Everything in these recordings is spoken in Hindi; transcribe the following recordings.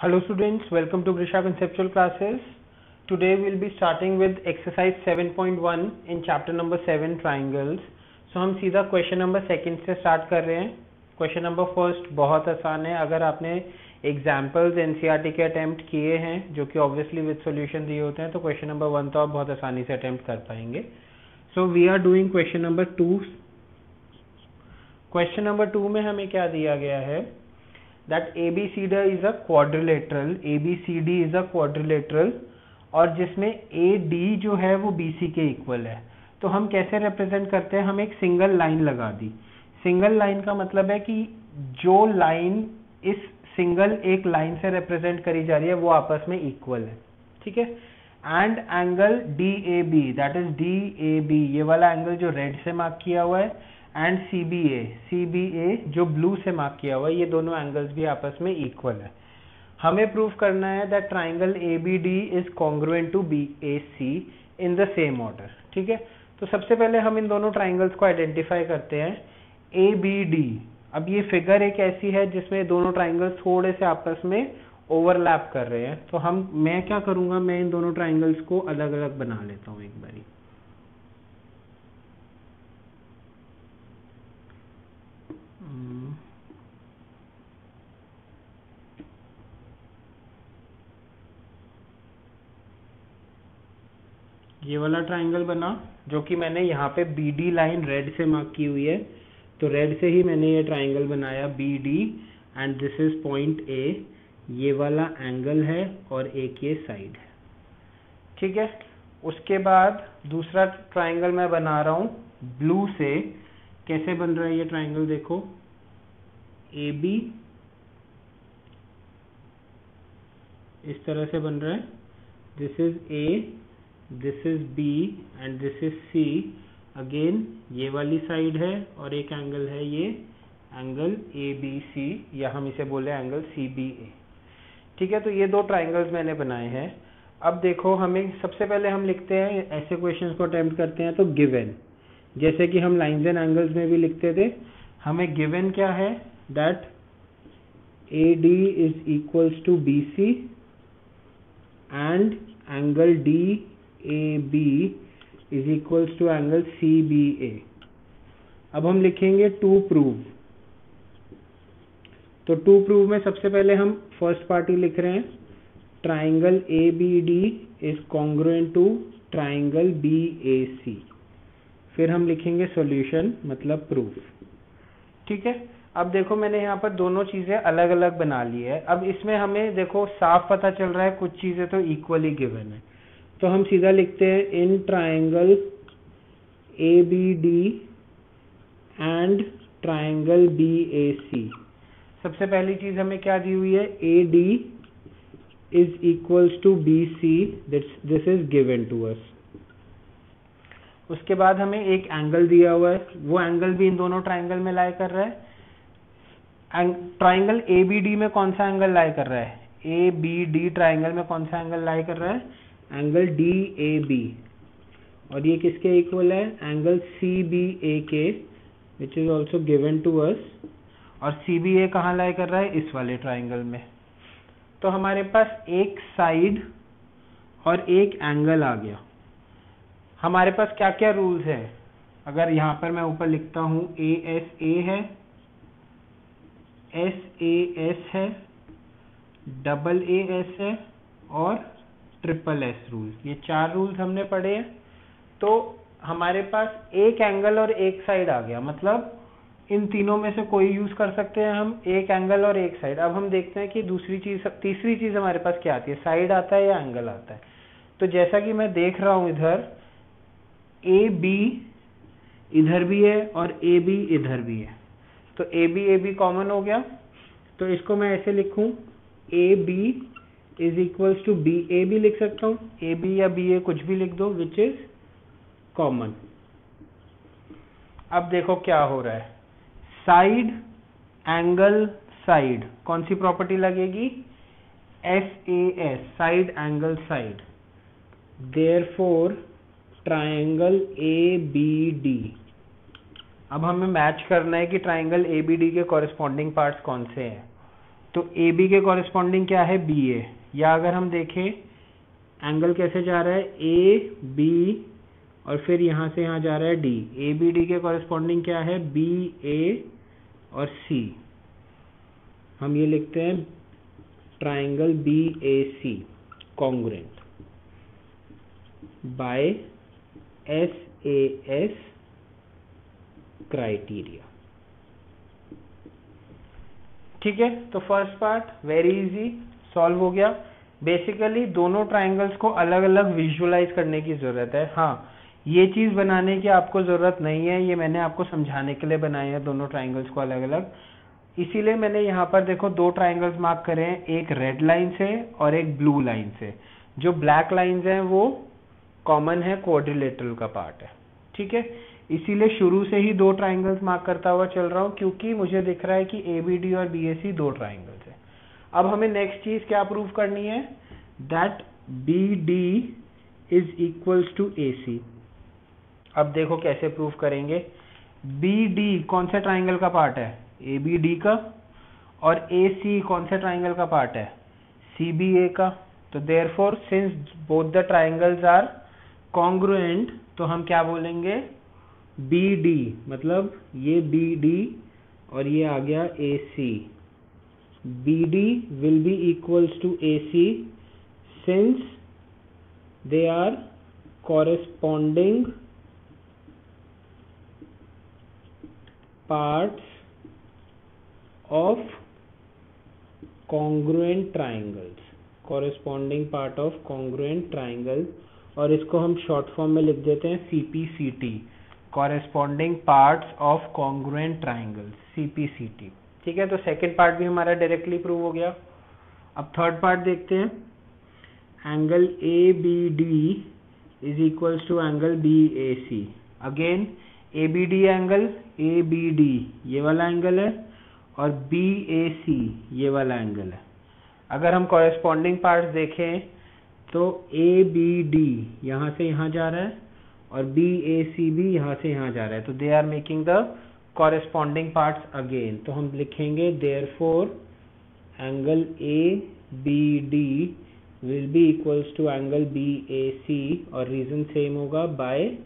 Hello students, welcome to Grisha Conceptual Classes. Today we'll be starting with exercise 7.1 in chapter number 7 triangles. So हम सीधा क्वेश्चन नंबर सेकंड से स्टार्ट कर रहे हैं. क्वेश्चन नंबर फर्स्ट बहुत आसान है. अगर आपने एग्जाम्पल्स एनसीईआरटी के अटेम्प्ट किए हैं जो कि ऑब्वियसली विद सॉल्यूशन दिए होते हैं तो क्वेश्चन नंबर 1 तो आप बहुत आसानी से अटेम्प्ट कर पाएंगे. So we are doing question number 2. Question number 2 में हमें क्या दिया गया है that ABCD is a quadrilateral, ABCD is a quadrilateral और जिसमें AD जो है वो BC के इक्वल है. तो हम कैसे रिप्रेजेंट करते हैं, हम एक सिंगल लाइन लगा दी. सिंगल लाइन का मतलब है कि जो लाइन इस सिंगल एक लाइन से रिप्रेजेंट करी जा रही है वो आपस में इक्वल है. ठीक है. And angle DAB, that is DAB, ये वाला एंगल जो रेड से मार्क किया हुआ है, एंड CBA जो ब्लू से मार्क किया हुआ है, ये दोनों एंगल्स भी आपस में इक्वल है. हमें प्रूव करना है that triangle ABD is congruent to BAC in the same order. ठीक है. तो सबसे पहले हम इन दोनों ट्राइंगल्स को आइडेंटिफाई करते हैं. ABD, अब ये फिगर एक ऐसी है जिसमें दोनों ट्राइंगल्स थोड़े से आपस में ओवरलैप कर रहे हैं. तो मैं क्या करूंगा, मैं इन दोनों ट्राइंगल्स को अलग अलग बना लेता हूं एक बारी. ये वाला ट्राइंगल बना जो कि मैंने यहाँ पे BD लाइन रेड से मार्क की हुई है. तो रेड से ही मैंने ये ट्राइंगल बनाया BD and this is point A. ये वाला एंगल है और एक ये साइड है. ठीक है. उसके बाद दूसरा ट्राइंगल मैं बना रहा हूँ ब्लू से. कैसे बन रहा है ये ट्राइंगल देखो. AB इस तरह से बन रहा है. This is A, this is B and this is C. Again ये वाली साइड है और एक एंगल है ये एंगल ABC, या हम इसे बोले एंगल CBA. ठीक है. तो ये दो ट्राइंगल्स मैंने बनाए हैं. अब देखो, हमें सबसे पहले हम लिखते हैं, ऐसे क्वेश्चंस को अटेम्प्ट करते हैं तो गिवन, जैसे कि हम लाइंस एंड एंगल्स में भी लिखते थे. हमें गिवन क्या है, that AD is equals to BC and angle DAB is equals to angle CBA. अब हम लिखेंगे टू प्रूव. तो टू प्रूव में सबसे पहले हम फर्स्ट पार्ट ही लिख रहे हैं. Triangle ABD is congruent to triangle BAC. फिर हम लिखेंगे सॉल्यूशन, मतलब प्रूफ. ठीक है. अब देखो, मैंने यहाँ पर दोनों चीजें अलग अलग बना ली है. अब इसमें हमें देखो साफ पता चल रहा है कुछ चीजें तो इक्वली गिवन है. तो हम सीधा लिखते हैं in triangle ABD and triangle BAC. सबसे पहली चीज हमें क्या दी हुई है, AD is equals to BC, this is given to us. उसके बाद हमें एक एंगल दिया हुआ है, वो एंगल भी इन दोनों ट्राइंगल में लाई कर रहा है. ट्राइंगल ABD में कौन सा एंगल लाई कर रहा है, ABD ट्राइंगल में कौन सा एंगल लाई कर रहा है, एंगल DAB. और ये किसके इक्वल है, एंगल CBA के, which is also given to us. और CBA कहाँ लाई कर रहा है, इस वाले ट्राइंगल में. तो हमारे पास एक साइड और एक एंगल आ गया. हमारे पास क्या क्या रूल्स है, अगर यहाँ पर मैं ऊपर लिखता हूँ ASA है, SAS है, AAS है और SSS रूल. ये चार रूल्स हमने पढ़े हैं. तो हमारे पास एक एंगल और एक साइड आ गया, मतलब इन तीनों में से कोई यूज कर सकते हैं हम, एक एंगल और एक साइड. अब हम देखते हैं कि तीसरी चीज हमारे पास क्या आती है, साइड आता है या एंगल आता है. तो जैसा कि मैं देख रहा हूं इधर AB इधर भी है और AB इधर भी है. तो AB कॉमन हो गया. तो इसको मैं ऐसे लिखूं, AB is equals to BA भी लिख सकता हूं, AB या BA कुछ भी लिख दो, विच इज कॉमन. अब देखो क्या हो रहा है, साइड एंगल साइड, कौन सी प्रॉपर्टी लगेगी, SAS, side angle side. Therefore triangle ABD, अब हमें मैच करना है कि ट्राइंगल ABD के कॉरेस्पॉन्डिंग पार्ट्स कौन से हैं. तो ए बी के कॉरेस्पॉन्डिंग क्या है, बी ए। या अगर हम देखें एंगल कैसे जा रहा है, ए बी और फिर यहाँ से यहाँ जा रहा है डी, ए बी डी के कॉरेस्पॉन्डिंग क्या है, बी ए और सी। हम ये लिखते हैं triangle B A C congruent by S A S criteria. ठीक है, तो first part very easy solve हो गया। बेसिकली दोनों ट्राइंगल्स को अलग अलग विजुअलाइज करने की जरूरत है। हाँ, ये चीज बनाने की आपको जरूरत नहीं है, ये मैंने आपको समझाने के लिए बनाए हैं दोनों ट्राइंगल्स को अलग अलग। इसीलिए मैंने यहाँ पर देखो दो ट्राइंगल्स मार्क करे हैं, एक रेड लाइन से और एक ब्लू लाइन से। जो ब्लैक लाइंस हैं वो कॉमन है, क्वाड्रिलेटरल का पार्ट है। ठीक है, इसीलिए शुरू से ही दो ट्राइंगल्स मार्क करता हुआ चल रहा हूँ, क्योंकि मुझे दिख रहा है कि ए बी डी और बी ए सी दो ट्राइंगल्स है। अब हमें नेक्स्ट चीज क्या प्रूव करनी है, that B D is equals to A C. अब देखो कैसे प्रूव करेंगे। बी डी कौन से ट्राइंगल का पार्ट है, ए बी डी का, और ए सी कौन से ट्राइंगल का पार्ट है, सी बी ए का। तो therefore since both the triangles are congruent, तो हम क्या बोलेंगे, बी डी मतलब ये बी डी और ये आ गया A C, B D will be equals to A C since they are corresponding parts of congruent triangles, corresponding part of congruent triangles, और इसको हम शॉर्ट फॉर्म में लिख देते हैं CPCT, corresponding parts of congruent triangles, CPCT। ठीक है, तो सेकेंड पार्ट भी हमारा डायरेक्टली प्रूव हो गया। अब थर्ड पार्ट देखते हैं, angle A B D is equals to angle B A C. Again A B D angle, A B D ये वाला एंगल है और बी ए सी ये वाला एंगल है। अगर हम कॉरेस्पॉन्डिंग पार्ट्स देखें तो ए बी डी यहाँ से यहाँ जा रहा है और बी ए सी भी यहाँ से यहाँ जा रहा है, तो they are making the corresponding parts again. तो हम लिखेंगे therefore angle A B D will be equals to angle B A C, और रीजन सेम होगा, by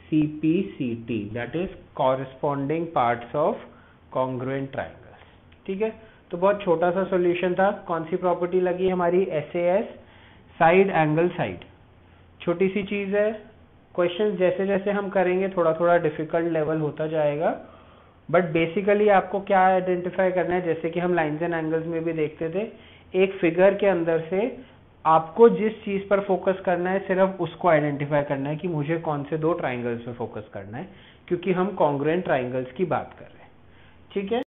CPCT, that is corresponding parts of congruent triangles। ठीक है, तो बहुत छोटा सा सॉल्यूशन था। कौन सी प्रॉपर्टी लगी हमारी, SAS, साइड एंगल साइड। छोटी सी चीज है, क्वेश्चन जैसे जैसे हम करेंगे थोड़ा थोड़ा डिफिकल्ट लेवल होता जाएगा, बट बेसिकली आपको क्या आइडेंटिफाई करना है, जैसे कि हम लाइंस एंड एंगल्स में भी देखते थे, एक फिगर के अंदर से आपको जिस चीज पर फोकस करना है सिर्फ उसको आइडेंटिफाई करना है कि मुझे कौन से दो ट्राइंगल्स पे फोकस करना है, क्योंकि हम कॉन्ग्रुएंट ट्राइंगल्स की बात कर रहे हैं। ठीक है।